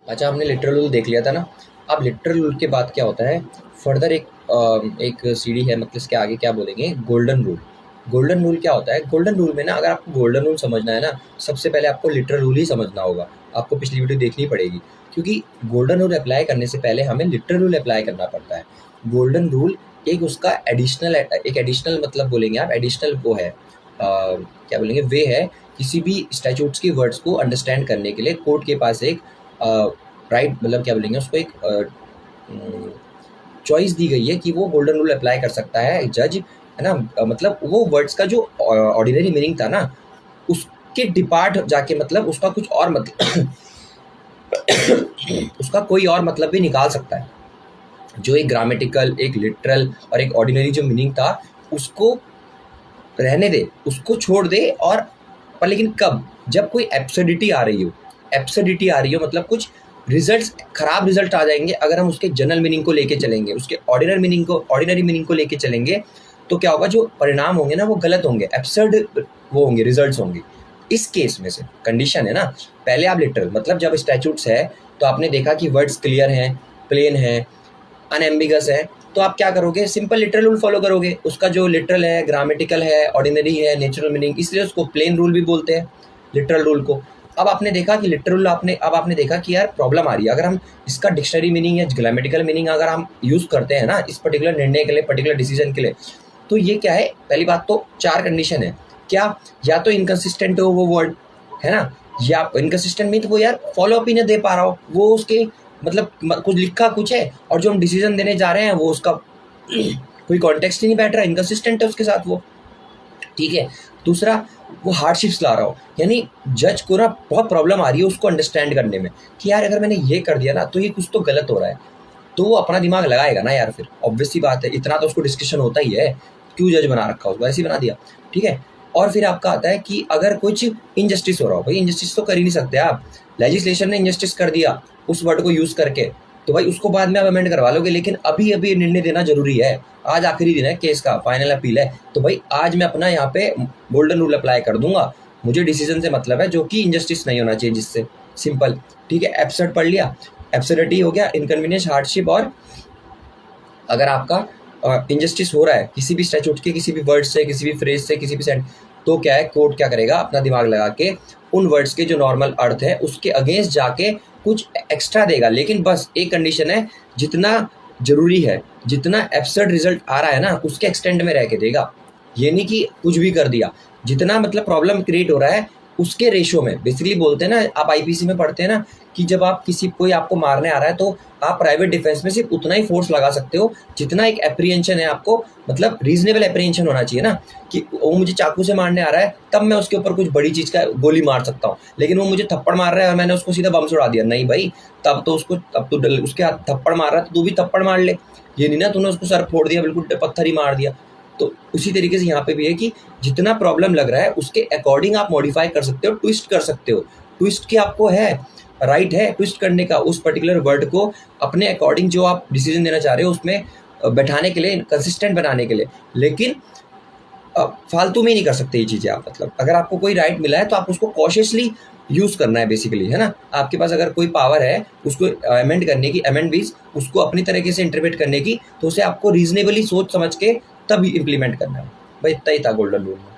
अच्छा, हमने literal rule देख लिया था ना। अब लिटरल रूल के बाद क्या होता है, फर्दर एक सीढ़ी है, मतलब इसके आगे क्या बोलेंगे, गोल्डन रूल। गोल्डन रूल क्या होता है, गोल्डन रूल में ना, अगर आपको गोल्डन रूल समझना है ना, सबसे पहले आपको लिटरल रूल ही समझना होगा। आपको पिछली वीडियो देखनी पड़ेगी, क्योंकि गोल्डन रूल अप्लाई करने से पहले हमें लिटरल रूल अप्लाई करना पड़ता है। गोल्डन रूल एक उसका एडिशनल मतलब बोलेंगे आप, एडिशनल वो है, क्या बोलेंगे, वे है किसी भी स्टैट्यूट्स की वर्ड्स को अंडरस्टैंड करने के लिए। कोर्ट के पास एक राइट, मतलब क्या बोलेंगे उसको, एक चॉइस दी गई है कि वो गोल्डन रूल अप्लाई कर सकता है जज, है ना। मतलब वो वर्ड्स का जो ऑर्डिनरी मीनिंग था ना, उसके डिपार्ट जाके, मतलब उसका कुछ और मतलब उसका कोई और मतलब भी निकाल सकता है। जो एक ग्रामेटिकल, एक लिटरल और एक ऑर्डिनरी जो मीनिंग था, उसको रहने दे, उसको छोड़ दे। और पर लेकिन कब, जब कोई एब्सर्डिटी आ रही हो, एब्सर्डिटी आ रही हो मतलब कुछ रिजल्ट्स, खराब रिजल्ट आ जाएंगे अगर हम उसके जनरल मीनिंग को लेके चलेंगे, उसके ऑर्डिनरी मीनिंग को लेके चलेंगे, तो क्या होगा, जो परिणाम होंगे ना वो गलत होंगे, एब्सर्ड वो होंगे, रिजल्ट्स होंगे। इस केस में से कंडीशन है ना, पहले आप लिटरल, मतलब जब स्टैट्यूट्स है तो आपने देखा कि वर्ड्स क्लियर हैं, प्लेन है, अनएम्बिगस है, तो आप क्या करोगे, सिंपल लिटरल रूल फॉलो करोगे। उसका जो लिटरल है, ग्रामेटिकल है, ऑर्डिनरी है, नेचुरल मीनिंग, इसलिए उसको प्लेन रूल भी बोलते हैं, लिटरल रूल को। अब आपने देखा कि लिटरल अब आपने देखा कि यार प्रॉब्लम आ रही है, अगर हम इसका डिक्शनरी मीनिंग या ग्रामेटिकल मीनिंग अगर हम यूज करते हैं ना इस पर्टिकुलर निर्णय के लिए, पर्टिकुलर डिसीजन के लिए, तो ये क्या है, पहली बात तो चार कंडीशन है। क्या, या तो इनकंसिस्टेंट हो वो वर्ड, है ना, या इनकंसिस्टेंट मीन वो यार फॉलो अप ही नहीं दे पा रहा हो, वो उसके मतलब कुछ लिखा कुछ है और जो हम डिसीजन देने जा रहे हैं वो उसका कोई कॉन्टेक्स्ट ही नहीं बैठ रहा, इनकंसिस्टेंट है उसके साथ वो। ठीक है। दूसरा, वो हार्डशिप्स ला रहा हो, यानी जज को ना बहुत प्रॉब्लम आ रही है उसको अंडरस्टैंड करने में कि यार अगर मैंने ये कर दिया ना तो ये कुछ तो गलत हो रहा है, तो वो अपना दिमाग लगाएगा ना यार, फिर ऑब्वियस सी बात है, इतना तो उसको डिस्कशन होता ही है, क्यों जज बना रखा उसको, ऐसे ही बना दिया। ठीक है। और फिर आपका आता है कि अगर कुछ इनजस्टिस हो रहा हो, भाई इनजस्टिस तो कर ही नहीं सकते आप, लेजिस्लेशन ने इनजस्टिस कर दिया उस वर्ड को यूज करके, तो भाई उसको बाद में आप अमेंड करवा लोगे, लेकिन अभी अभी निर्णय देना जरूरी है। आज आखिरी दिन है केस का, फाइनल अपील है, तो भाई आज मैं अपना यहाँ पे गोल्डन रूल अप्लाई कर दूंगा, मुझे डिसीजन से मतलब है जो कि इनजस्टिस नहीं होना चाहिए जिससे, सिंपल। ठीक है, एब्सर्ड पढ़ लिया, एब्सर्डिटी हो गया, इनकन्वीनियंस, हार्डशिप, और अगर आपका इनजस्टिस हो रहा है किसी भी स्टैट्यूट के, किसी भी वर्ड से, किसी भी फ्रेज से, किसी भी सेंट, तो क्या है, कोर्ट क्या करेगा, अपना दिमाग लगा के उन वर्ड्स के जो नॉर्मल अर्थ है उसके अगेंस्ट जाके कुछ एक्स्ट्रा देगा। लेकिन बस एक कंडीशन है, जितना जरूरी है, जितना एब्सर्ड रिजल्ट आ रहा है ना उसके एक्सटेंड में रह के देगा। ये नहीं कि कुछ भी कर दिया, जितना मतलब प्रॉब्लम क्रिएट हो रहा है उसके रेशो में। बेसिकली बोलते हैं ना, आप आईपीसी में पढ़ते हैं ना कि जब आप किसी, कोई आपको मारने आ रहा है तो आप प्राइवेट डिफेंस में सिर्फ उतना ही फोर्स लगा सकते हो जितना एक एप्रीहेंशन है आपको, मतलब रीजनेबल एप्रीहेंशन होना चाहिए ना, कि वो मुझे चाकू से मारने आ रहा है तब मैं उसके ऊपर कुछ बड़ी चीज का गोली मार सकता हूँ, लेकिन वो मुझे थप्पड़ मार रहा है और मैंने उसको सीधा बम से उड़ा दिया, नहीं भाई, तब तो उसको, तब तो उसके हाथ थप्पड़ मार रहा है तो तू भी थप्पड़ मार ले, ये नहीं ना तूने उसको सर फोड़ दिया, बिल्कुल पत्थर ही मार दिया। तो उसी तरीके से यहाँ पे भी है कि जितना प्रॉब्लम लग रहा है उसके अकॉर्डिंग आप मॉडिफाई कर सकते हो, ट्विस्ट कर सकते हो। ट्विस्ट की आपको है, राइट है ट्विस्ट करने का, उस पर्टिकुलर वर्ड को अपने अकॉर्डिंग जो आप डिसीजन देना चाह रहे हो उसमें बैठाने के लिए, कंसिस्टेंट बनाने के लिए। लेकिन फालतू में ही नहीं कर सकते ये चीज़ें आप, मतलब अगर आपको कोई राइट मिला है तो आप उसको कॉशियसली यूज करना है बेसिकली, है ना। आपके पास अगर कोई पावर है उसको अमेंड करने की, अमेंड मीन्स उसको अपनी तरीके से इंटरप्रेट करने की, तो उसे आपको रीजनेबली सोच समझ के तब इम्प्लीमेंट करना है। भाई इतना ही था गोल्डन रूल में।